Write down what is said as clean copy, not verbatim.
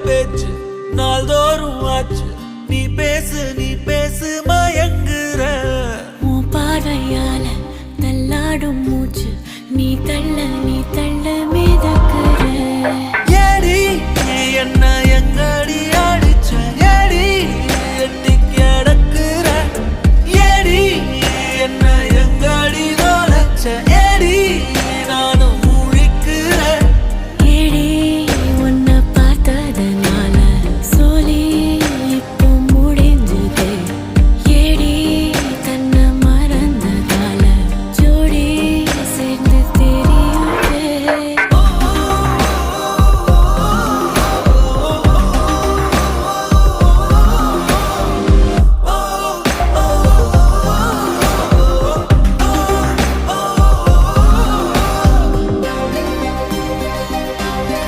பேச்சு நாள்தோறும் ஆச்சு. நீ பேசு மயங்குற. உன் பார்வையால தள்ளாடும் மூச்சு நீ தள்ள மேத